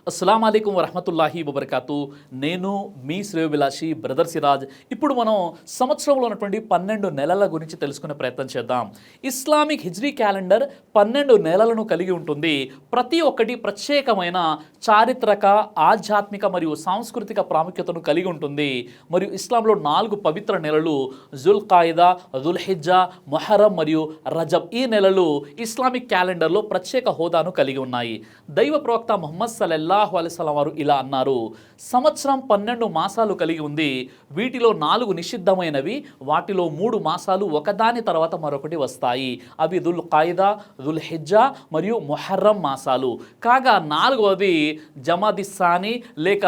అస్సలాము అలైకుం వరహమతుల్లాహి వబర్కాతు. నేను మీ శ్రేయోభిలాషి బ్రదర్ సిరాజ్. ఇప్పుడు మనం సంవత్సరంలో ఉన్నటువంటి 12 నెలల గురించి తెలుసుకునే ప్రయత్నం చేద్దాం. ఇస్లామిక్ హిజ్రీ క్యాలెండర్ 12 నెలలను కలిగి ఉంటుంది. ప్రతి ఒక్కటి ప్రత్యేకమైన చారిత్రక, ఆధ్యాత్మిక మరియు సాంస్కృతిక ప్రాముఖ్యతను కలిగి ఉంటుంది. మరియు ఇస్లాంలో 4 పవిత్ర నెలలు జుల్ ఖాయిదా, జుల్ హిజ్జా, మొహర్రం మరియు రజబ్. ఈ నెలలు ఇస్లామిక్ క్యాలెండర్లో ప్రత్యేక హోదాను కలిగి ఉన్నాయి. దైవ ప్రవక్త ముహమ్మద్ సల్లల్లాహు అలైహి వసల్లం వారు ఇలా అన్నారు: సంవత్సరం 12 మాసాలు కలిగి ఉంది. వీటిలో 4 నిషిద్ధమైనవి, వాటిలో 3 మాసాలు ఒకదాని తర్వాత మరొకటి వస్తాయి. అవి దుల్ ఖాయిదా, దుల్ హిజ్జా మరియు మొహర్రం మాసాలు. కాగా 4వది జమాదిస్సాని లేక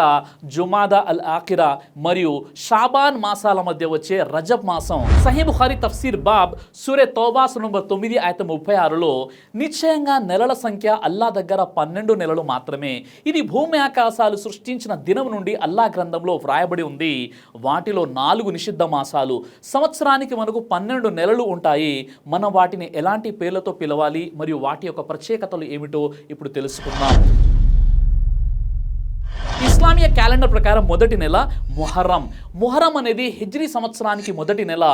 జుమాదా అల్ ఆఖిరా మరియు షాబాన్ మాసాల మధ్య వచ్చే రజబ్ మాసం. సహీ బుఖారీ తఫ్సీర్ బాబ్ సూరే తౌబా నంబర్ 9 ఆయత 36లో నిశ్చయంగా నెలల సంఖ్య అల్లా దగ్గర 12 నెలలు మాత్రమే. ఇది భూమి ఆకాశాలు సృష్టించిన దినం నుండి అల్లా గ్రంథంలో వ్రాయబడి ఉంది. వాటిలో 4 నిషిద్ధ మాసాలు. సంవత్సరానికి మనకు 12 నెలలు ఉంటాయి. మనం వాటిని ఎలాంటి పేర్లతో పిలవాలి మరియు వాటి యొక్క ప్రత్యేకతలు ఏమిటో ఇప్పుడు తెలుసుకుందాం. ఇస్లామియ క్యాలెండర్ ప్రకారం మొదటి నెల మొహర్రం. మొహర్రం అనేది హిజ్రీ సంవత్సరానికి మొదటి నెల.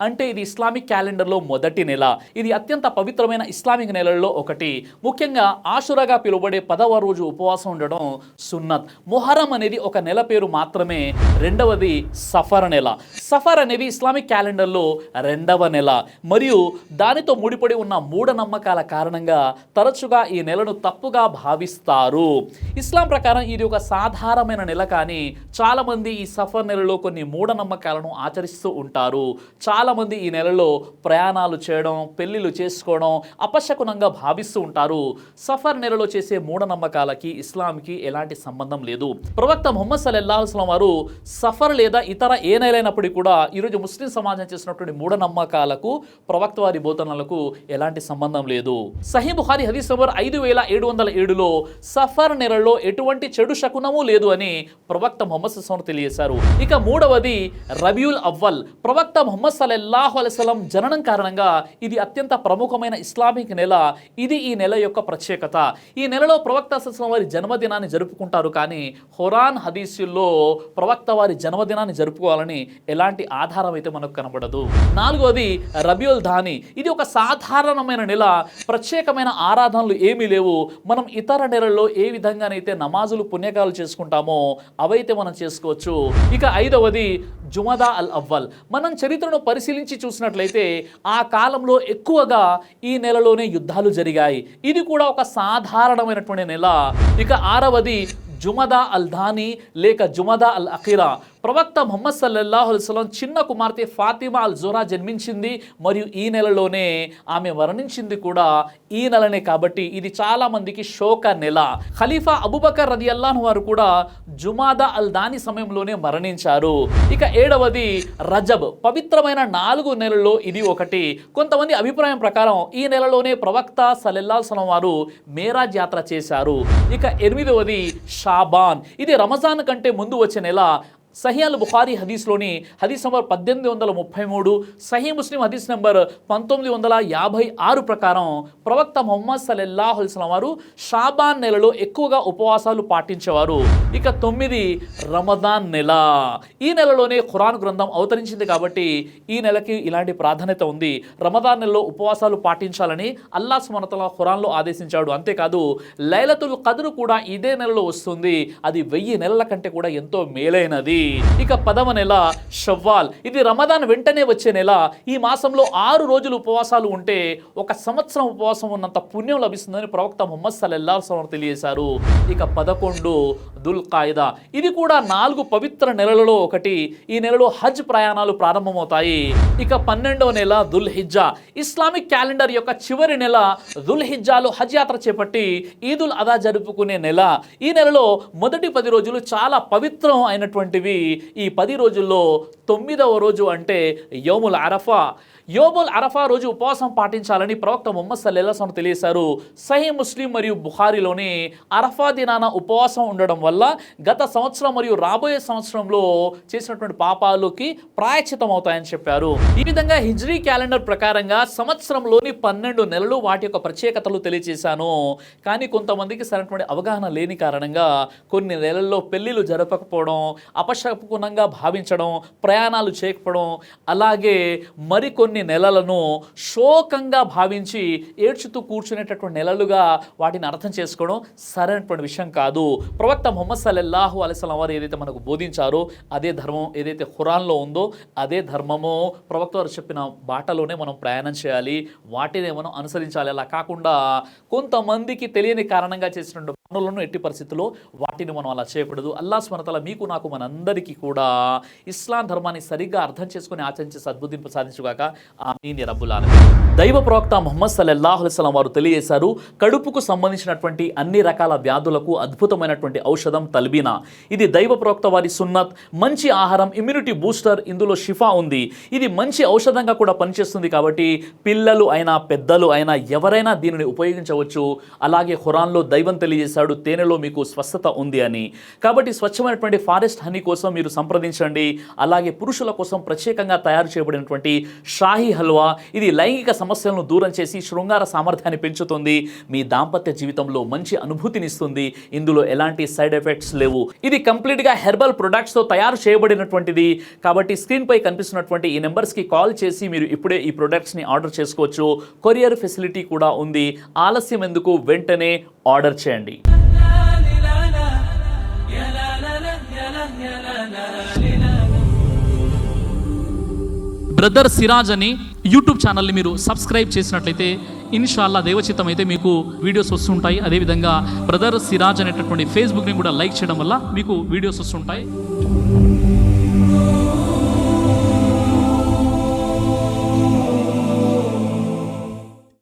అంటే ఇది ఇస్లామిక్ క్యాలెండర్లో మొదటి నెల. ఇది అత్యంత పవిత్రమైన ఇస్లామిక్ నెలల్లో ఒకటి. ముఖ్యంగా ఆషురాగా పిలువబడే 10వ రోజు ఉపవాసం ఉండడం సున్నత్. మొహర్రం అనేది ఒక నెల పేరు మాత్రమే. రెండవది సఫర్ నెల. సఫర్ అనేది ఇస్లామిక్ క్యాలెండర్లో 2వ నెల. మరియు దానితో ముడిపడి ఉన్న మూఢనమ్మకాల కారణంగా తరచుగా ఈ నెలను తప్పుగా భావిస్తారు. ఇస్లాం ప్రకారం ఇది ఒక సాధారణమైన నెల, కానీ చాలామంది ఈ సఫర్ నెలలో కొన్ని మూఢనమ్మకాలను ఆచరిస్తూ ఉంటారు. చాలామంది ఈ నెలలో ప్రయాణాలు చేయడం, పెళ్లిళ్ళు చేసుకోవడం అపశకునంగా భావిస్తూ ఉంటారు. సఫర్ నెలలో చేసే మూఢనమ్మకాలకి ఇస్లాంకి ఎలాంటి సంబంధం లేదు. ప్రవక్త ముహమ్మద్ సల్లల్లాహు అలైహి వసల్లం వారు సఫర్ లేదా ఇతర ఏ నెలైనప్పటికీ కూడా ఈరోజు ముస్లిం సమాజం చేసినటువంటి మూఢనమ్మకాలకు ప్రవక్త వారి బోధనలకు ఎలాంటి సంబంధం లేదు. సహీ బుఖారీ హదీస్ నంబర్ 5707లో సఫర్ నెలలో ఎటువంటి చెడు శకునము లేదు అని ప్రవక్త ముహమ్మద్ సల్లల్లాహు అలైహి వసల్లం తెలియజేశారు. ఇక 3వది రబీయుల్ అవ్వల్. ప్రవక్త ముహమ్మద్ సల్లల్లాహు అలైహి వసల్లం జననం కారణంగా ఇది అత్యంత ప్రముఖమైన ఇస్లామిక్ నెల. ఇది ఈ నెల యొక్క ప్రత్యేకత. ఈ నెలలో ప్రవక్త సల్లల్లాహు అలైహి వసల్లం వారి జన్మదినాన్ని జరుపుకుంటారు, కానీ ఖురాన్ హదీసుల్లో ప్రవక్త వారి జన్మదినాన్ని జరుపుకోవాలని ఎలాంటి ఆధారం అయితే మనకు కనబడదు. 4వది రబీయుల్ థాని. ఇది ఒక సాధారణమైన నెల. ప్రత్యేకమైన ఆరాధనలు ఏమీ లేవు. మనం ఇతర నెలల్లో ఏ విధంగానైతే నమాజులు పుణ్యకాలు చేసుకుంటామో అవైతే మనం చేసుకోవచ్చు. ఇక 5వది జుమదా అల్ అవ్వల్. మనం చరిత్రను పరిశీలించి చూసినట్లయితే ఆ కాలంలో ఎక్కువగా ఈ నెలలోనే యుద్ధాలు జరిగాయి. ఇది కూడా ఒక సాధారణమైనటువంటి నెల. ఇక 6వది జుమదా అల్ ధాని లేక జుమదా అల్ అఖీరా. ప్రవక్త ముహమ్మద్ సల్లల్లాహు అలైహి వసల్లం చిన్న కుమార్తె ఫాతిమా అల్ జుహ్రా జన్మించింది మరియు ఈ నెలలోనే ఆమె మరణించింది కూడా ఈ నెలనే. కాబట్టి ఇది చాలా మందికి శోక నెల. ఖలీఫా అబూబకర్ రదియల్లాహు వారు కూడా జుమాదా అల్ దాని సమయంలోనే మరణించారు. ఇక 7వది రజబ్. పవిత్రమైన 4 నెలల్లో ఇది ఒకటి. కొంతమంది అభిప్రాయం ప్రకారం ఈ నెలలోనే ప్రవక్త సల్లల్లాహు అలైహి వసల్లం వారు మేరాజ్ యాత్ర చేశారు. ఇక 8వది షాబాన్. ఇది రమజాన్ కంటే ముందు వచ్చే నెల. సహీ అల్ బుఖారీ హదీస్లోని హదీస్ నంబర్ 1833, సహీ ముస్లిం హదీస్ నంబర్ 1956 ప్రకారం ప్రవక్త ముహమ్మద్ సల్లల్లాహు అలైహి వసల్లం వారు షాబాన్ నెలలో ఎక్కువగా ఉపవాసాలు పాటించేవారు. ఇక 9 రమదాన్ నెల. ఈ నెలలోనే ఖురాన్ గ్రంథం అవతరించింది కాబట్టి ఈ నెలకి ఇలాంటి ప్రాధాన్యత ఉంది. రమదాన్ నెలలో ఉపవాసాలు పాటించాలని అల్లాహ్ సుబ్హానహు వ తఆలా ఖురాన్లో ఆదేశించాడు. అంతేకాదు లైలతుల్ ఖద్ర్ కూడా ఇదే నెలలో వస్తుంది. అది 1000 నెలల కంటే కూడా ఎంతో మేలైనది. ఇక 10వ నెల షవ్వాల్. ఇది రమదాన్ వెంటనే వచ్చే నెల. ఈ మాసంలో 6 రోజులు ఉపవాసాలు ఉంటే 1 సంవత్సరం ఉపవాసం ఉన్నంత పుణ్యం లభిస్తుందని ప్రవక్త ముహమ్మద్ సల్లల్లాహు అలైహి వసల్లం తెలియజేశారు. ఇక 11 దుల్ ఖాయిదా. ఇది కూడా 4 పవిత్ర నెలలలో ఒకటి. ఈ నెలలో హజ్ ప్రయాణాలు ప్రారంభమవుతాయి. ఇక 12వ నెల దుల్ హిజ్జా. ఇస్లామిక్ క్యాలెండర్ యొక్క చివరి నెల దుల్ హిజ్జాలో హజ్ యాత్ర చేపట్టి ఈదుల్ అదా జరుపుకునే నెల. ఈ నెలలో మొదటి 10 రోజులు చాలా పవిత్రం అయినటువంటివి. ఉంది. ఈ 10 రోజుల్లో 9వ రోజు అంటే యౌముల్ అరఫా. యోముల్ అరఫా రోజు ఉపవాసం పాటించాలని ప్రవక్త ముహమ్మద్ సల్లల్లాహు అలైహి వసల్లం తెలియజేశారు. సహీ ముస్లిం మరియు బుఖారీలోని అరఫా దినాన ఉపవాసం ఉండడం వల్ల గత సంవత్సరం మరియు రాబోయే సంవత్సరంలో చేసినటువంటి పాపాలకి ప్రాయశ్చితం అవుతాయని చెప్పారు. ఈ విధంగా హిజ్రీ క్యాలెండర్ ప్రకారంగా సంవత్సరంలోని 12 నెలలు వాటి యొక్క ప్రత్యేకతలు తెలియజేశాను. కానీ కొంతమందికి సరైనటువంటి అవగాహన లేని కారణంగా కొన్ని నెలల్లో పెళ్లిళ్ళు జరపకపోవడం, అపశకునంగా భావించడం, ప్రయాణాలు చేయకపోవడం, అలాగే మరికొన్ని నెలలను శోకంగా భావించి ఏడ్చుతూ కూర్చునేటటువంటి నెలలుగా వాటిని అర్థం చేసుకోవడం సరైనటువంటి విషయం కాదు. ప్రవక్త ముహమ్మద్ సల్లల్లాహు అలైహి వసల్లం వారు ఏదైతే మనకు బోధించారో అదే ధర్మం, ఏదైతే ఖురాన్లో ఉందో అదే ధర్మమో ప్రవక్త వారు చెప్పిన బాటలోనే మనం ప్రయాణం చేయాలి, వాటినే మనం అనుసరించాలి. అలా కాకుండా కొంతమందికి తెలియని కారణంగా చేసినటువంటి పనులను ఎట్టి పరిస్థితుల్లో వాటిని మనం అలా చేయకూడదు. అల్లాహ్ సుబ్హానహు వ తఆలా మీకు నాకు మనందరికీ కూడా ఇస్లాం ధర్మాన్ని సరిగ్గా అర్థం చేసుకుని ఆచరించే సద్బుద్ధిని ప్రసాదించుగాక. ఆమీన్ యా రబ్బుల్ ఆలమీన్. దైవ ప్రవక్త ముహమ్మద్ సల్లల్లాహు అలైహి వసల్లం వారు తెలియజేశారు, కడుపుకు సంబంధించినటువంటి అన్ని రకాల వ్యాధులకు అద్భుతమైనటువంటి ఔషధం తల్బీనా. ఇది దైవ ప్రవక్త వారి సున్నత్, మంచి ఆహారం, ఇమ్యూనిటీ బూస్టర్, ఇందులో షిఫా ఉంది. ఇది మంచి ఔషధంగా కూడా పనిచేస్తుంది. కాబట్టి పిల్లలు అయినా పెద్దలు అయినా ఎవరైనా దీనిని ఉపయోగించవచ్చు. అలాగే ఖురాన్లో దైవం తెలియజేశాడు, తేనెలో మీకు స్వస్థత ఉంది అని. కాబట్టి స్వచ్ఛమైనటువంటి ఫారెస్ట్ హనీ కోసం మీరు సంప్రదించండి. అలాగే పురుషుల కోసం ప్రత్యేకంగా తయారు చేయబడినటువంటి షాహీ హల్వా, ఇది లైంగిక సమస్యలను దూరం చేసి శృంగార సామర్థ్యాన్ని పెంచుతుంది, మీ దాంపత్య జీవితంలో మంచి అనుభూతినిస్తుంది. ఇందులో ఎలాంటి సైడ్ ఎఫెక్ట్స్ లేవు. ఇది కంప్లీట్గా హెర్బల్ ప్రొడక్ట్స్తో తయారు చేయబడినటువంటిది. కాబట్టి స్క్రీన్పై కనిపిస్తున్నటువంటి ఈ నెంబర్స్కి కాల్ చేసి మీరు ఇప్పుడే ఈ ప్రొడక్ట్స్ని ఆర్డర్ చేసుకోవచ్చు. కొరియర్ ఫెసిలిటీ కూడా ఉంది. ఆలస్యం ఎందుకు, వెంటనే ఆర్డర్ చేయండి. బ్రదర్ సిరాజ్ అని యూట్యూబ్ ఛానల్ని మీరు సబ్స్క్రైబ్ చేసినట్లయితే ఇన్షాల్లా దేవచిత్తం అయితే మీకు వీడియోస్ వస్తుంటాయి. అదేవిధంగా బ్రదర్ సిరాజ్ అనేటటువంటి ఫేస్బుక్ని కూడా లైక్ చేయడం వల్ల మీకు వీడియోస్ వస్తుంటాయి.